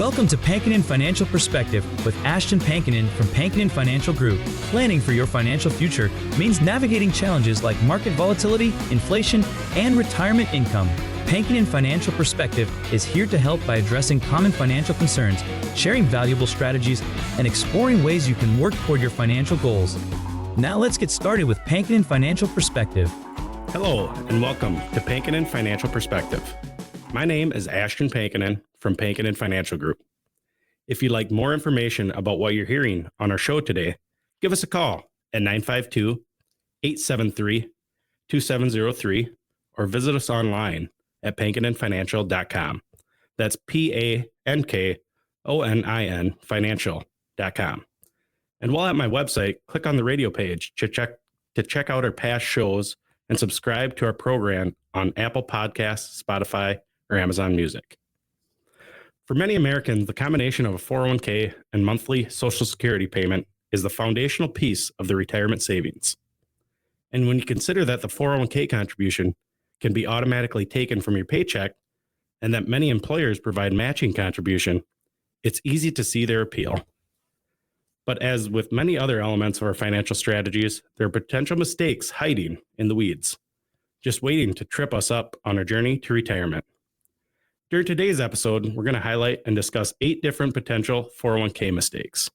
Welcome to Pankinen Financial Perspective with Ashton Pankinen from Pankinen Financial Group. Planning for your financial future means navigating challenges like market volatility, inflation, and retirement income. Pankinen Financial Perspective is here to help by addressing common financial concerns, sharing valuable strategies, and exploring ways you can work toward your financial goals. Now let's get started with Pankinen Financial Perspective. Hello, and welcome to Pankinen Financial Perspective. My name is Ashton Pankinen from Pankinen Financial Group. If you'd like more information about what you're hearing on our show today, give us a call at 952-873-2703 or visit us online at pankinenfinancial.com. That's PANKONIN financial.com. And while at my website, click on the radio page to check out our past shows and subscribe to our program on Apple Podcasts, Spotify, or Amazon Music. For many Americans, the combination of a 401k and monthly Social Security payment is the foundational piece of the retirement savings. And when you consider that the 401k contribution can be automatically taken from your paycheck and that many employers provide matching contribution, it's easy to see their appeal. But as with many other elements of our financial strategies, there are potential mistakes hiding in the weeds, just waiting to trip us up on our journey to retirement. During today's episode, we're going to highlight and discuss 8 different potential 401k mistakes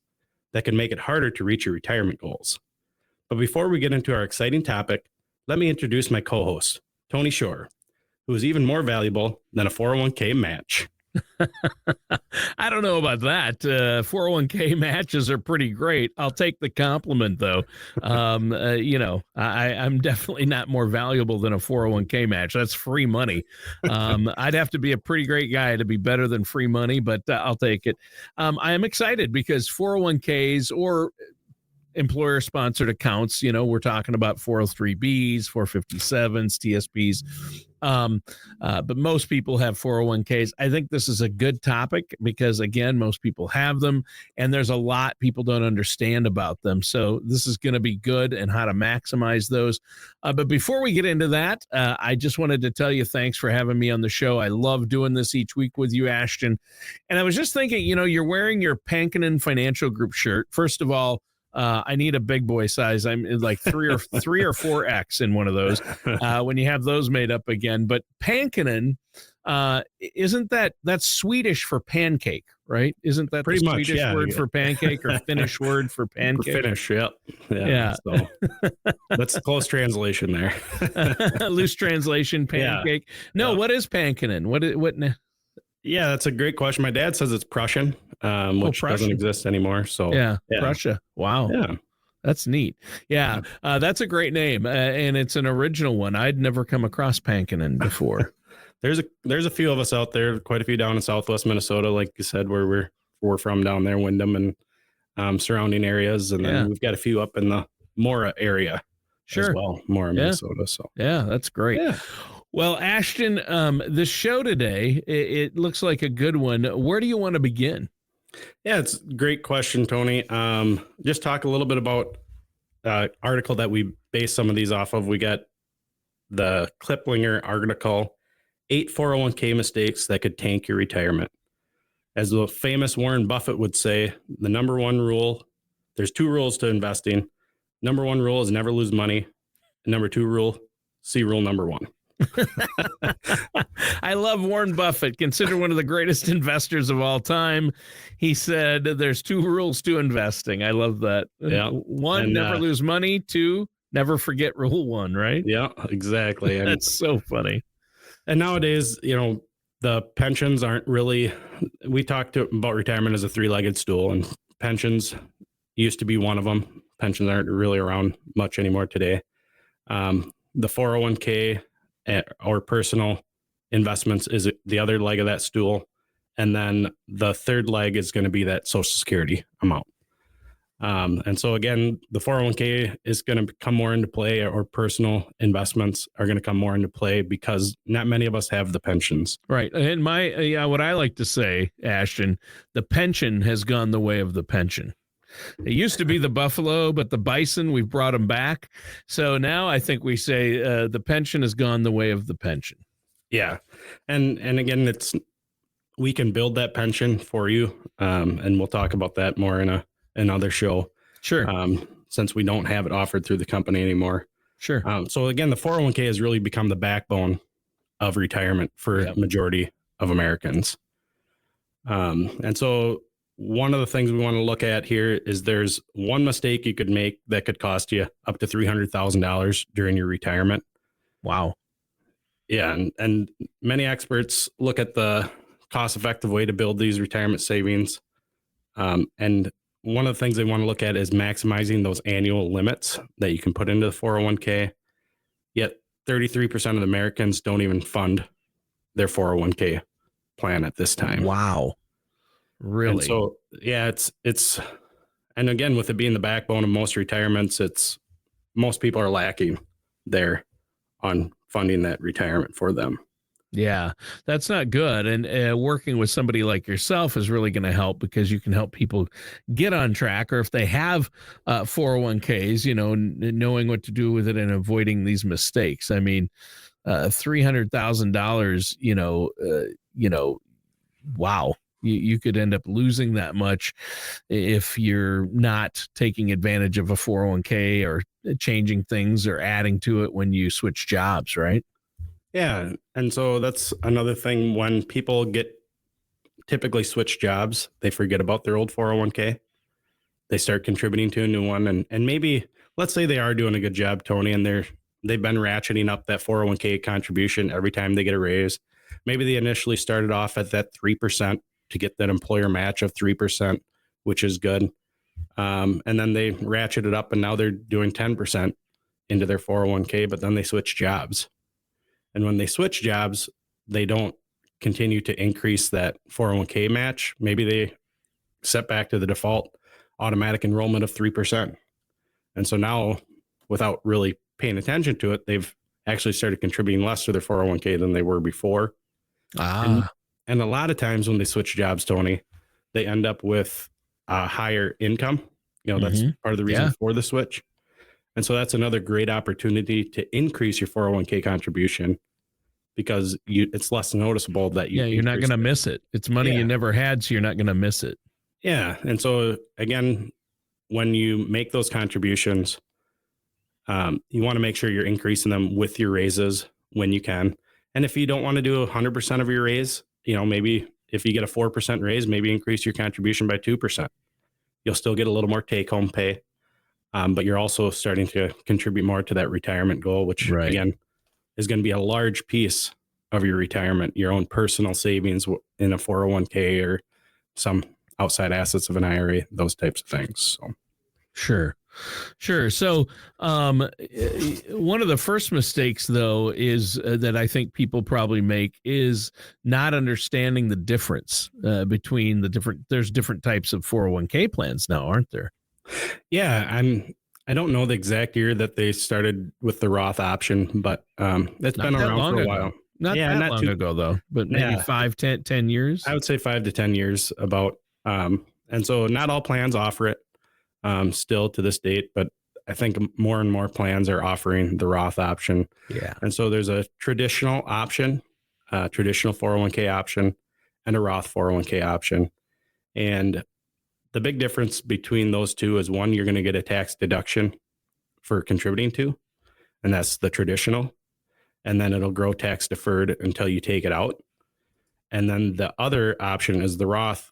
that can make it harder to reach your retirement goals. But before we get into our exciting topic, let me introduce my co-host, Tony Shore, who is even more valuable than a 401k match. I don't know about that. 401k matches are pretty great. I'll take the compliment, though. I'm definitely not more valuable than a 401k match. That's free money. I'd have to be a pretty great guy to be better than free money, but I'll take it. I am excited because 401ks or employer-sponsored accounts, we're talking about 403bs, 457s, TSPs. But most people have 401ks. I think this is a good topic because, again, most people have them, and there's a lot people don't understand about them. So this is going to be good and how to maximize those. But before we get into that, I just wanted to tell you thanks for having me on the show. I love doing this each week with you, Ashton. And I was just thinking, you're wearing your Pankinen Financial Group shirt. First of all, I need a big boy size. I'm like 3 or 4X in one of those when you have those made up again. But Pankinen, isn't that's Swedish for pancake, right? Isn't that pretty the much Swedish word for pancake or Finnish word for pancake? Finnish, yep. Yeah. So that's the close translation there. Loose translation, pancake. Yeah. No, what is Pankinen? What? Yeah, that's a great question. My dad says it's Prussian, which doesn't exist anymore. So yeah, Prussia. Wow. Yeah. That's neat. Yeah, that's a great name, and it's an original one. I'd never come across Pankinen before. There's a few of us out there, quite a few down in Southwest Minnesota, like you said, where we're from down there, Windham and surrounding areas, and then we've got a few up in the Mora area as well, Mora, Minnesota. So yeah, that's great. Yeah. Well, Ashton, this show today, it looks like a good one. Where do you want to begin? Yeah, it's a great question, Tony. Just talk a little bit about article that we base some of these off of. We got the Kiplinger article, 8 401k mistakes that could tank your retirement. As the famous Warren Buffett would say, the number one rule, there's 2 rules to investing. Number 1 rule is never lose money. Number 2 rule, see rule number 1. I love Warren Buffett, considered one of the greatest investors of all time. He said there's 2 rules to investing. I love that. Yeah. 1, never lose money. 2, never forget rule 1, right? Yeah, exactly. And that's so funny. And nowadays, the pensions aren't really, we talked about retirement as a 3-legged stool, and pensions used to be one of them. Pensions aren't really around much anymore today. The 401k or personal investments is the other leg of that stool. And then the third leg is going to be that Social Security amount. And so again, the 401k is going to come more into play, or personal investments are going to come more into play because not many of us have the pensions. Right. And what I like to say, Ashton, the pension has gone the way of the pension. It used to be the buffalo, but the bison, we've brought them back. So now I think we say the pension has gone the way of the pension. Yeah. And again, we can build that pension for you. And we'll talk about that more in another show. Sure. Since we don't have it offered through the company anymore. Sure. So again, the 401k has really become the backbone of retirement for a majority of Americans. And so one of the things we want to look at here is there's one mistake you could make that could cost you up to $300,000 during your retirement. Wow. Yeah. And many experts look at the cost effective way to build these retirement savings. And one of the things they want to look at is maximizing those annual limits that you can put into the 401k. Yet 33% of Americans don't even fund their 401k plan at this time. Wow. Really? And so, yeah, it's, and again, with it being the backbone of most retirements, most people are lacking there on funding that retirement for them. Yeah, that's not good. And working with somebody like yourself is really going to help, because you can help people get on track, or if they have 401ks, knowing what to do with it and avoiding these mistakes. I mean, $300,000, wow. You could end up losing that much if you're not taking advantage of a 401k or changing things or adding to it when you switch jobs, right? Yeah. And so that's another thing. When people typically switch jobs, they forget about their old 401k. They start contributing to a new one. And maybe, let's say they are doing a good job, Tony, and they've been ratcheting up that 401k contribution every time they get a raise. Maybe they initially started off at that 3% to get that employer match of 3%, which is good. And then they ratchet it up, and now they're doing 10% into their 401k, but then they switch jobs. And when they switch jobs, they don't continue to increase that 401k match. Maybe they set back to the default automatic enrollment of 3%. And so now, without really paying attention to it, they've actually started contributing less to their 401k than they were before. And a lot of times when they switch jobs, Tony, they end up with a higher income. That's part of the reason for the switch. And so that's another great opportunity to increase your 401k contribution, because it's less noticeable that you're not going to miss it. It's money you never had, so you're not going to miss it. Yeah. And so again, when you make those contributions, you want to make sure you're increasing them with your raises when you can. And if you don't want to do 100% of your raise, maybe if you get a 4% raise, maybe increase your contribution by 2%. You'll still get a little more take home pay. But you're also starting to contribute more to that retirement goal, which again is going to be a large piece of your retirement, your own personal savings in a 401k or some outside assets of an IRA, those types of things. So. Sure. So one of the first mistakes, though, is that I think people probably make is not understanding the difference between there's different types of 401k plans now, aren't there? Yeah, I don't know the exact year that they started with the Roth option, but it's been around for a while. Not long ago, though, but maybe 10 years. I would say 5 to 10 years about. And so not all plans offer it still to this date, but I think more and more plans are offering the Roth option. Yeah. And so there's a traditional option, traditional 401k option, and a Roth 401k option. And the big difference between those two is, one, you're going to get a tax deduction for contributing to, and that's the traditional. And then it'll grow tax deferred until you take it out. And then the other option is the Roth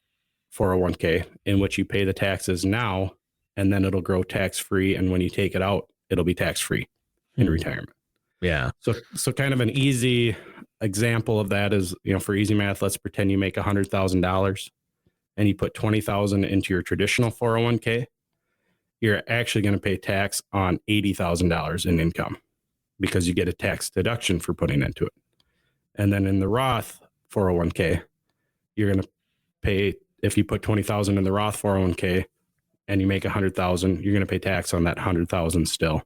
401k, in which you pay the taxes now, and then it'll grow tax free. And when you take it out, it'll be tax free in retirement. Yeah. So kind of an easy example of that is, for easy math, let's pretend you make $100,000 and you put $20,000 into your traditional 401k. You're actually going to pay tax on $80,000 in income, because you get a tax deduction for putting into it. And then in the Roth 401k, you're going to pay, if you put $20,000 in the Roth 401k and you make $100,000, you're going to pay tax on that $100,000 still,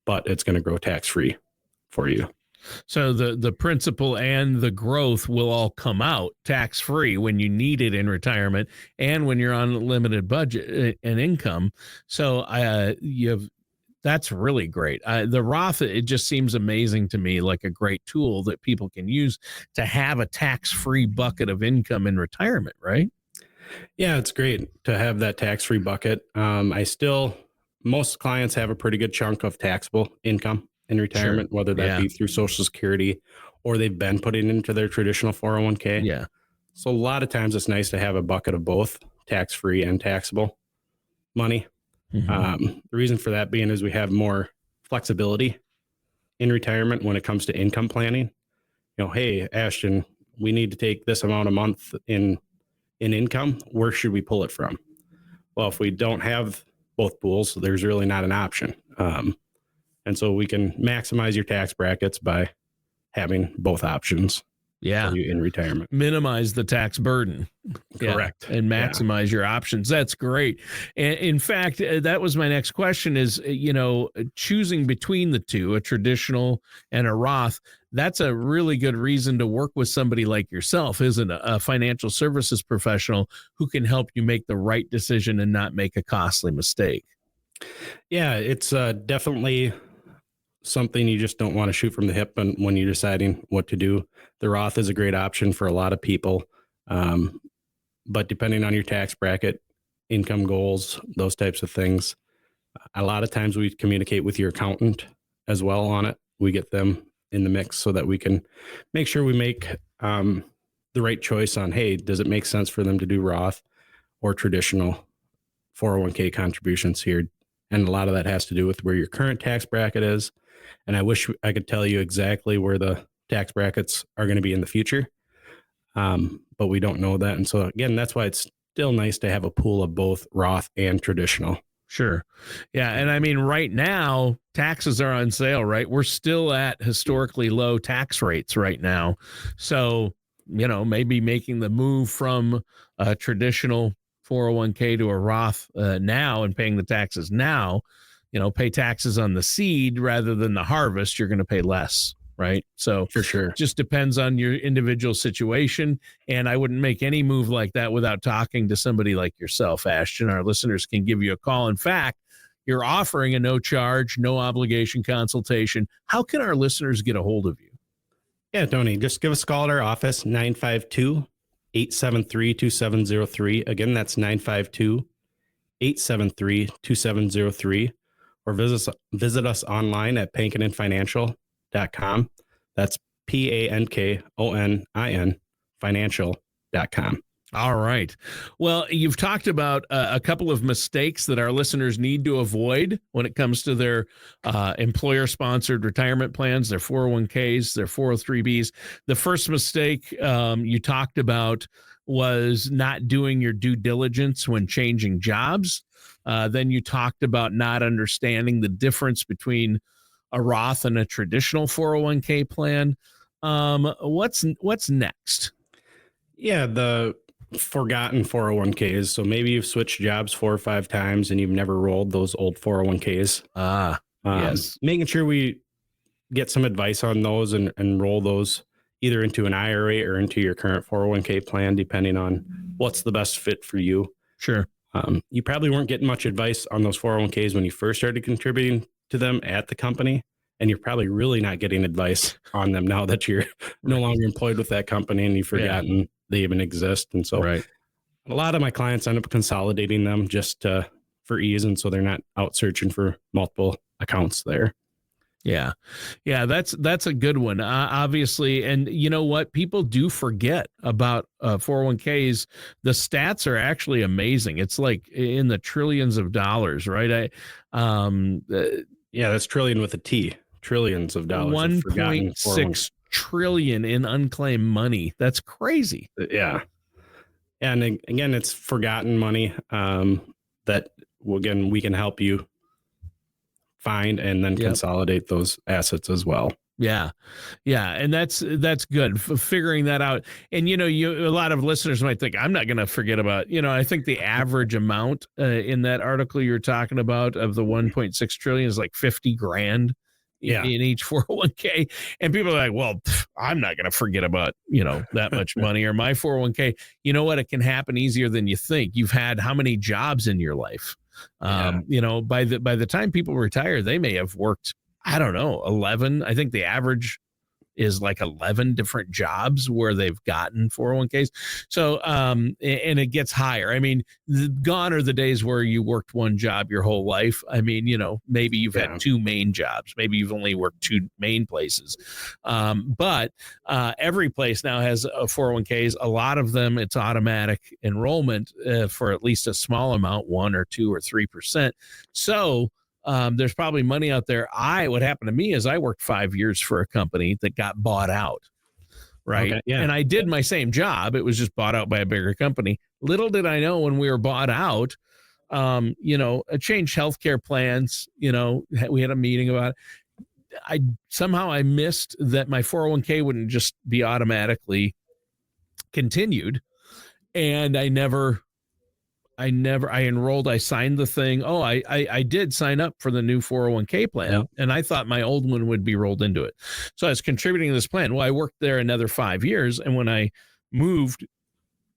but it's going to grow tax free for you. So the principal and the growth will all come out tax free when you need it in retirement and when you're on a limited budget and income. So you have That's really great. The Roth, it just seems amazing to me, like a great tool that people can use to have a tax-free bucket of income in retirement, right? Yeah, it's great to have that tax-free bucket. Most clients have a pretty good chunk of taxable income in retirement, Sure. whether that Yeah. be through Social Security or they've been putting into their traditional 401k. Yeah. So a lot of times it's nice to have a bucket of both tax-free and taxable money. Mhm. The reason for that being is we have more flexibility in retirement when it comes to income planning. Hey, Ashton, we need to take this amount a month in income. Where should we pull it from? Well, if we don't have both pools, there's really not an option. And so we can maximize your tax brackets by having both options Yeah. for you in retirement. Minimize the tax burden. Yeah, Correct. and maximize your options. That's great. And in fact, that was my next question is, choosing between the two, a traditional and a Roth, that's a really good reason to work with somebody like yourself, isn't it? A financial services professional who can help you make the right decision and not make a costly mistake. Yeah, it's definitely something you just don't want to shoot from the hip when you're deciding what to do. The Roth is a great option for a lot of people. But depending on your tax bracket, income goals, those types of things, a lot of times we communicate with your accountant as well on it. We get them in the mix so that we can make sure we make the right choice on, hey, does it make sense for them to do Roth or traditional 401k contributions here? And a lot of that has to do with where your current tax bracket is. And I wish I could tell you exactly where the tax brackets are going to be in the future. But we don't know that. And so again, that's why it's still nice to have a pool of both Roth and traditional. Sure. Yeah. And I mean, right now, taxes are on sale, right? We're still at historically low tax rates right now. So, maybe making the move from a traditional 401k to a Roth now and paying the taxes now, pay taxes on the seed rather than the harvest, you're going to pay less. Right. So For sure. just depends on your individual situation. And I wouldn't make any move like that without talking to somebody like yourself, Ashton. Our listeners can give you a call. In fact, you're offering a no charge, no obligation consultation. How can our listeners get a hold of you? Yeah, Tony, just give us a call at our office, 952-873-2703. Again, that's 952-873-2703. Or visit us online at pankininfinancial.com. That's PANKONIN financial.com. All right. Well, you've talked about a couple of mistakes that our listeners need to avoid when it comes to their employer-sponsored retirement plans, their 401ks, their 403bs. The first mistake you talked about was not doing your due diligence when changing jobs. Then you talked about not understanding the difference between a Roth and a traditional 401k plan. What's next? Yeah, the forgotten 401ks. So maybe you've switched jobs 4 or 5 times and you've never rolled those old 401ks. Yes. Making sure we get some advice on those and roll those either into an IRA or into your current 401k plan, depending on what's the best fit for you. Sure. You probably weren't getting much advice on those 401ks when you first started contributing to them at the company. And you're probably really not getting advice on them now that you're no longer employed with that company and you've forgotten they even exist. And so a lot of my clients end up consolidating them just for ease. And so they're not out searching for multiple accounts there. Yeah. Yeah. That's a good one. Obviously. And you know what? People do forget about 401ks. The stats are actually amazing. It's like in the trillions of dollars, right? Yeah, that's trillion with a T. Trillions of dollars. 1.6 trillion in unclaimed money. That's crazy. Yeah. And again, it's forgotten money that, again, we can help you find and then consolidate those assets as well. Yeah. Yeah. And that's good for figuring that out. And, a lot of listeners might think, I'm not going to forget about, I think the average amount in that article you're talking about of the 1.6 trillion is like 50 grand in each 401k. And people are like, well, I'm not going to forget about, that much money or my 401k. You know what? It can happen easier than you think. You've had how many jobs in your life? By the time people retire, they may have worked, I don't know, 11. I think the average is like 11 different jobs where they've gotten 401ks. So, and it gets higher. I mean, gone are the days where you worked one job your whole life. I mean, maybe you've had two main jobs. Maybe you've only worked two main places. But every place now has a 401ks. A lot of them, it's automatic enrollment for at least a small amount, 1 or 2 or 3%. So, there's probably money out there. What happened to me is I worked 5 years for a company that got bought out. Right. Okay, yeah. And I did my same job. It was just bought out by a bigger company. Little did I know when we were bought out, it changed healthcare plans. We had a meeting about it. I missed that my 401k wouldn't just be automatically continued. And I enrolled, I signed the thing. Oh, I did sign up for the new 401k plan. Yep. And I thought my old one would be rolled into it. So I was contributing to this plan. Well, I worked there another 5 years. And when I moved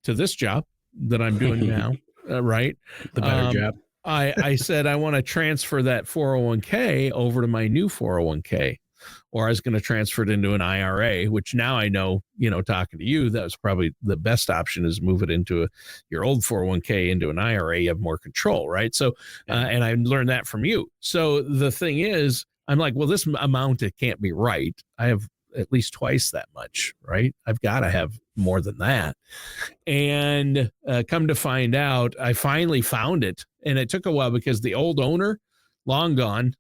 to this job that I'm doing now, right. The better job. I said, I want to transfer that 401k over to my new 401k. Or I was going to transfer it into an IRA, which now I know, talking to you, that was probably the best option, is move it into your old 401k into an IRA. You have more control, right? So, and I learned that from you. So the thing is, I'm like, well, this amount, it can't be right. I have at least twice that much, right? I've got to have more than that. And come to find out, I finally found it. And it took a while because the old owner, long gone,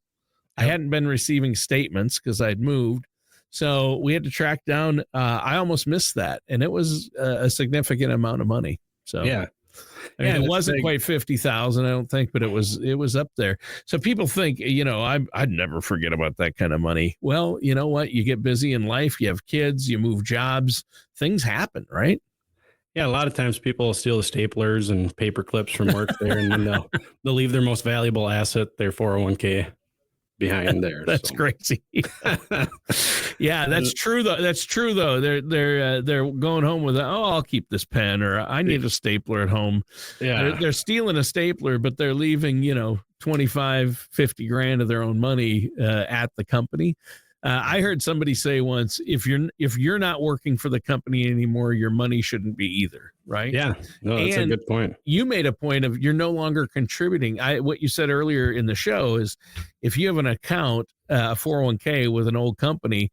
I hadn't been receiving statements because I'd moved. So we had to track down. I almost missed that. And it was a significant amount of money. So, yeah. I mean, it wasn't quite 50,000, I don't think, but it was up there. So people think, I'd never forget about that kind of money. Well, you know what? You get busy in life. You have kids, you move jobs, things happen, right? Yeah, a lot of times people will steal the staplers and paper clips from work there, and then they'll leave their most valuable asset, their 401k, behind there. That's crazy. Yeah, that's true though. They're going home with I'll keep this pen, or I need a stapler at home. Yeah. They're stealing a stapler, but they're leaving, 25, 50 grand of their own money at the company. I heard somebody say once, if you're not working for the company anymore, your money shouldn't be either, right? Yeah, no, that's a good point. You made a point of you're no longer contributing. What you said earlier in the show is, if you have an account, a 401k with an old company,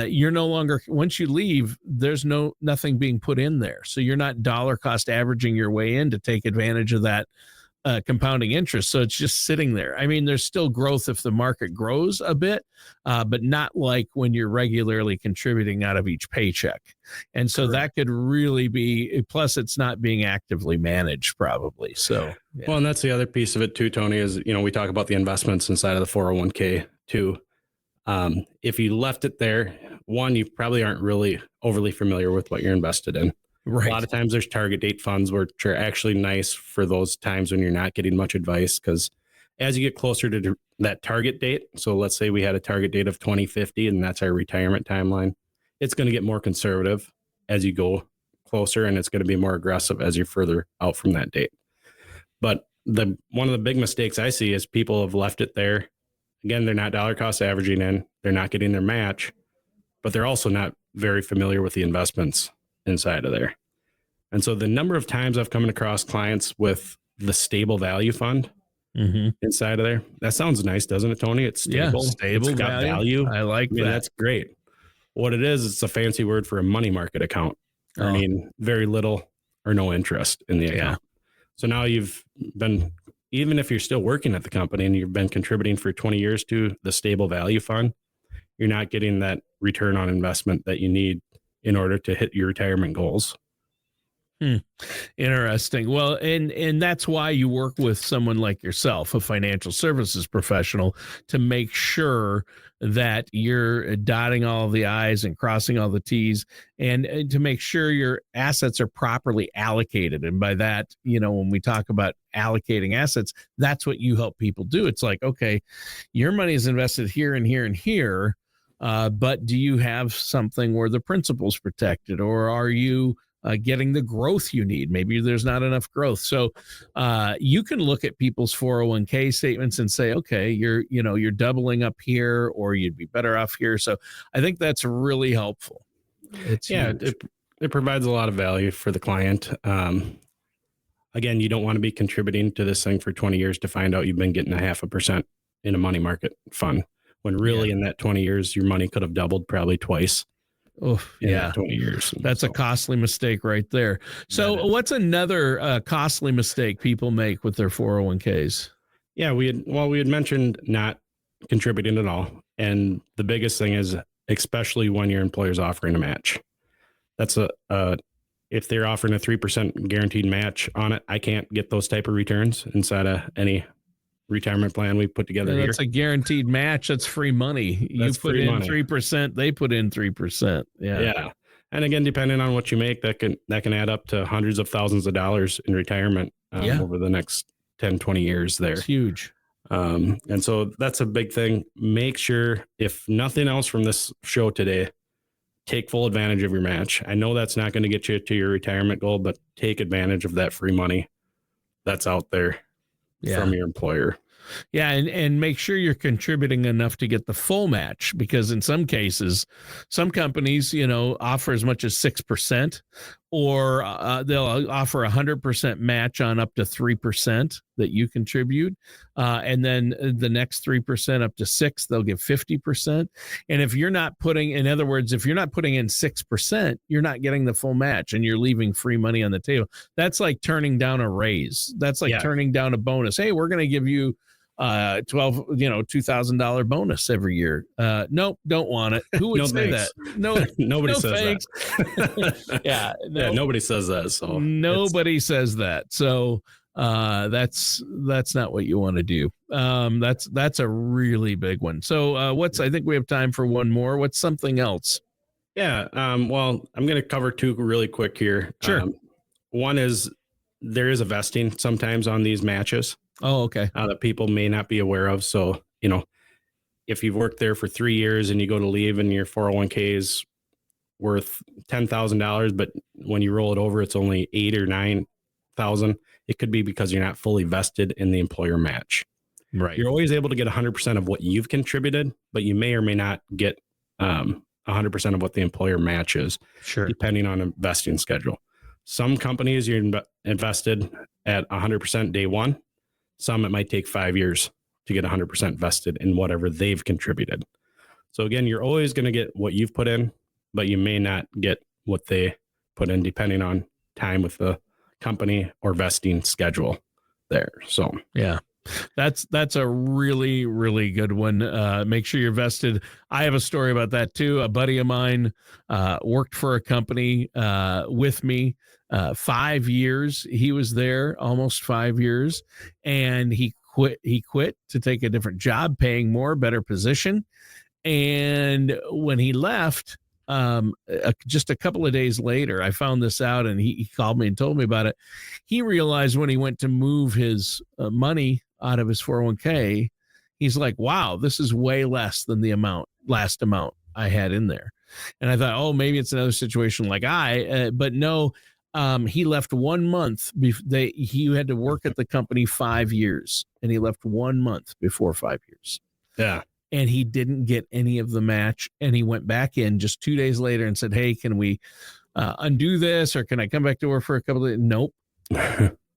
you're no longer, once you leave, there's nothing being put in there. So you're not dollar cost averaging your way in to take advantage of that compounding interest. So it's just sitting there. I mean, there's still growth if the market grows a bit, but not like when you're regularly contributing out of each paycheck. And so that could really be, plus it's not being actively managed probably. So, yeah. Well, and that's the other piece of it too, Tony, is, we talk about the investments inside of the 401k too. If you left it there, one, you probably aren't really overly familiar with what you're invested in. Right. A lot of times there's target date funds, which are actually nice for those times when you're not getting much advice, because as you get closer to that target date, so let's say we had a target date of 2050 and that's our retirement timeline, it's going to get more conservative as you go closer, and it's going to be more aggressive as you're further out from that date. But one of the big mistakes I see is people have left it there. Again, they're not dollar cost averaging in, they're not getting their match, but they're also not very familiar with the investments inside of there. And so the number of times I've come across clients with the stable value fund inside of there, that sounds nice, doesn't it, Tony? It's stable. Yeah, stable, it's got value. I like that. That's great. What it is, it's a fancy word for a money market account. I mean, very little or no interest in the account. So now you've been, even if you're still working at the company and you've been contributing for 20 years to the stable value fund, you're not getting that return on investment that you need in order to hit your retirement goals. Interesting. Well, and that's why you work with someone like yourself, a financial services professional, to make sure that you're dotting all the I's and crossing all the T's, and to make sure your assets are properly allocated. And by that, when we talk about allocating assets, that's what you help people do. It's like, okay, your money is invested here and here and here, but do you have something where the principal's protected, or are you getting the growth you need. Maybe there's not enough growth. So you can look at people's 401k statements and say, okay, you're doubling up here, or you'd be better off here. So I think that's really helpful. It's it provides a lot of value for the client. Again, you don't want to be contributing to this thing for 20 years to find out you've been getting 0.5% in a money market fund, when really in that 20 years, your money could have doubled probably twice. Oh, yeah. 20 years. That's a costly mistake right there. So what's another costly mistake people make with their 401ks? Yeah, we had mentioned not contributing at all. And the biggest thing is, especially when your employer's offering a match. That's if they're offering a 3% guaranteed match on it, I can't get those type of returns inside of any retirement plan we put together here. That's a guaranteed match. That's free money. You put in 3%, they put in 3%. Yeah. And again, depending on what you make, that can add up to hundreds of thousands of dollars in retirement over the next 10, 20 years there. It's huge. And so that's a big thing. Make sure, if nothing else from this show today, take full advantage of your match. I know that's not going to get you to your retirement goal, but take advantage of that free money that's out there from your employer. Yeah, and make sure you're contributing enough to get the full match, because in some cases, some companies, offer as much as 6%, or they'll offer 100% match on up to 3% that you contribute. And then the next 3% up to 6%, they'll give 50%. And if you're not putting in 6%, you're not getting the full match, and you're leaving free money on the table. That's like turning down a raise. That's like turning down a bonus. Hey, we're going to give you $2,000 bonus every year. Nope, don't want it. Who would say thanks. that? No, nobody says thanks. that. Nobody says that. So nobody says that. So that's not what you want to do. That's a really big one. So I think we have time for one more. What's something else? Yeah. Well, I'm going to cover two really quick here. Sure. One is, there is a vesting sometimes on these matches. Oh, okay. That people may not be aware of. So, if you've worked there for 3 years and you go to leave and your 401k is worth $10,000, but when you roll it over, it's only 8 or 9,000. It could be because you're not fully vested in the employer match. Right. You're always able to get 100% of what you've contributed, but you may or may not get 100% of what the employer matches. Sure. Depending on a vesting schedule. Some companies you're invested at 100% day one. Some it might take 5 years to get 100% vested in whatever they've contributed. So again, you're always going to get what you've put in, but you may not get what they put in, depending on time with the company or vesting schedule there. So yeah, that's a really, really good one. Make sure you're vested. I have a story about that too. A buddy of mine worked for a company with me 5 years. He was there almost 5 years, and he quit to take a different job, paying more, better position. And when he left, just a couple of days later, I found this out, and he called me and told me about it. He realized when he went to move his money out of his 401k, he's like, wow, this is way less than the last amount I had in there. And I thought, oh, maybe it's another situation like but no. He left 1 month. He had to work at the company 5 years, and he left 1 month before 5 years. Yeah. And he didn't get any of the match. And he went back in just 2 days later and said, hey, can we undo this, or can I come back to work for a couple of days? Nope.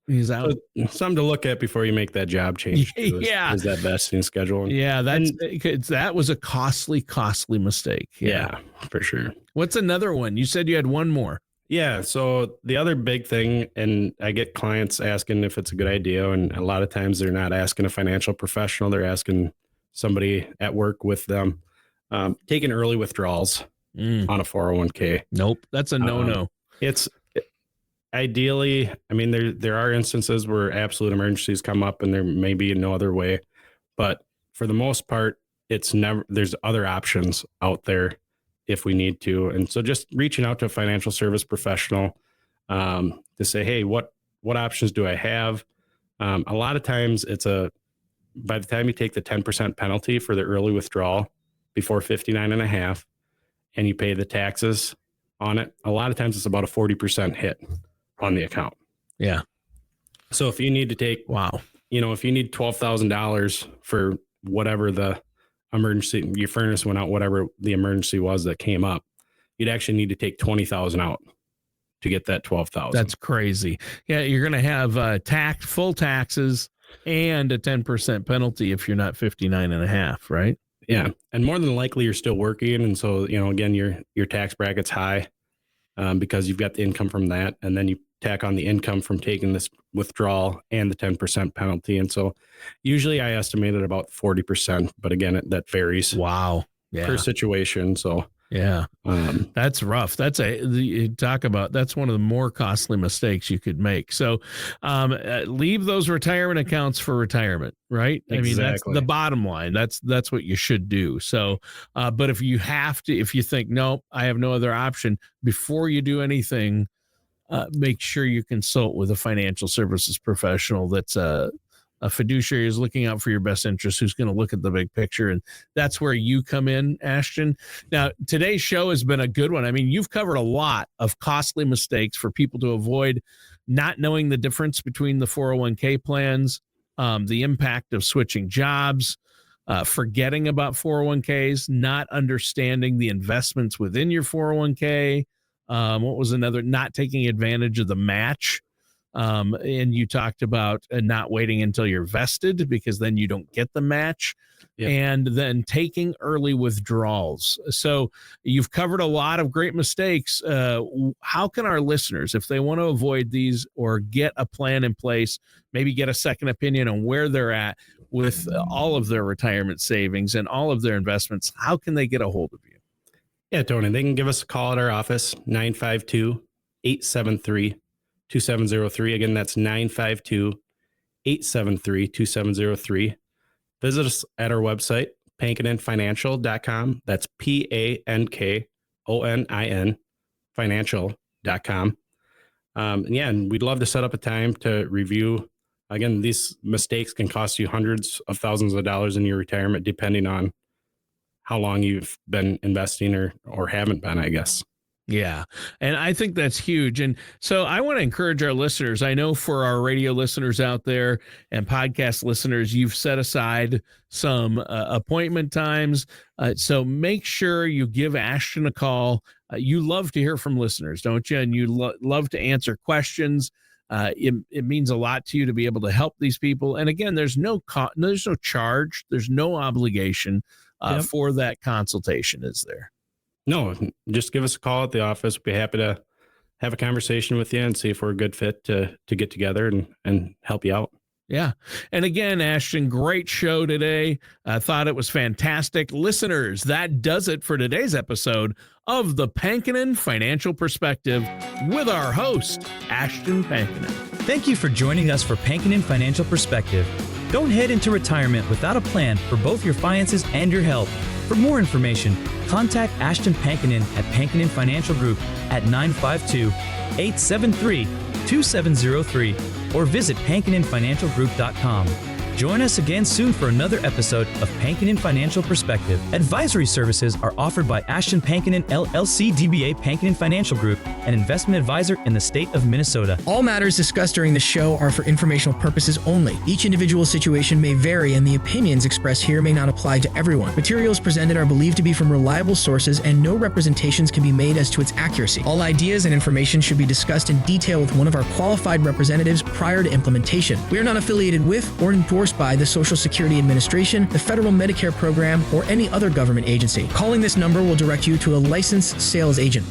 He's out. So, something to look at before you make that job change. Is that vesting schedule? Yeah, that was a costly mistake. Yeah, for sure. What's another one? You said you had one more. Yeah. So the other big thing, and I get clients asking if it's a good idea, and a lot of times they're not asking a financial professional, they're asking somebody at work with them, taking early withdrawals on a 401k. Nope. That's a no-no. It's ideally, I mean, there are instances where absolute emergencies come up and there may be no other way, but for the most part, there's other options out there if we need to. And so just reaching out to a financial service professional to say, hey, what options do I have? A lot of times by the time you take the 10% penalty for the early withdrawal before 59 and a half, and you pay the taxes on it. A lot of times it's about a 40% hit on the account. Yeah. So if you need to take, Wow. if you need $12,000 for whatever the emergency, your furnace went out, whatever the emergency was that came up, you'd actually need to take 20,000 out to get that 12,000. That's crazy. Yeah. You're going to have full taxes and a 10% penalty if you're not 59 and a half, right? Yeah. And more than likely you're still working. And so, again, your tax bracket's high because you've got the income from that. And then you tack on the income from taking this withdrawal and the 10% penalty. And so usually I estimate it about 40%, but again, that varies. Wow. Yeah. Per situation. So yeah, that's rough. That's that's one of the more costly mistakes you could make. So leave those retirement accounts for retirement, right? Exactly. I mean, that's the bottom line. That's what you should do. So, but if you think, nope, I have no other option, before you do anything, make sure you consult with a financial services professional that's a fiduciary is looking out for your best interest, who's going to look at the big picture. And that's where you come in, Ashton. Now, today's show has been a good one. I mean, you've covered a lot of costly mistakes for people to avoid, not knowing the difference between the 401k plans, the impact of switching jobs, forgetting about 401ks, not understanding the investments within your 401k. What was another? Not taking advantage of the match. And you talked about not waiting until you're vested, because then you don't get the match. Yep. And then taking early withdrawals. So you've covered a lot of great mistakes. How can our listeners, if they want to avoid these or get a plan in place, maybe get a second opinion on where they're at with all of their retirement savings and all of their investments, how can they get a hold of you? Yeah, Tony, they can give us a call at our office, 952-873-2703. Again, that's 952-873-2703. Visit us at our website, pankinonfinancial.com. That's PANKONIN financial.com. And we'd love to set up a time to review. Again, these mistakes can cost you hundreds of thousands of dollars in your retirement, depending on how long you've been investing or haven't been, I guess. Yeah. And I think that's huge. And so I want to encourage our listeners. I know for our radio listeners out there and podcast listeners, you've set aside some appointment times. So make sure you give Ashton a call. You love to hear from listeners, don't you? And you love to answer questions. It means a lot to you to be able to help these people. And again, there's no charge. There's no obligation for that consultation, is there? No, just give us a call at the office. We'll be happy to have a conversation with you and see if we're a good fit to get together and help you out. Yeah. And again, Ashton, great show today. I thought it was fantastic. Listeners, that does it for today's episode of the Pankinen Financial Perspective with our host, Ashton Pankinen. Thank you for joining us for Pankinen Financial Perspective. Don't head into retirement without a plan for both your finances and your health. For more information, contact Ashton Pankinen at Pankinen Financial Group at 952-873-2703 or visit PankinenFinancialGroup.com. Join us again soon for another episode of Pankinen Financial Perspective. Advisory services are offered by Ashton Pankinen LLC DBA Pankinen Financial Group, an investment advisor in the state of Minnesota. All matters discussed during the show are for informational purposes only. Each individual situation may vary, and the opinions expressed here may not apply to everyone. Materials presented are believed to be from reliable sources, and no representations can be made as to its accuracy. All ideas and information should be discussed in detail with one of our qualified representatives prior to implementation. We are not affiliated with or endorsed by the Social Security Administration, the Federal Medicare Program, or any other government agency. Calling this number will direct you to a licensed sales agent.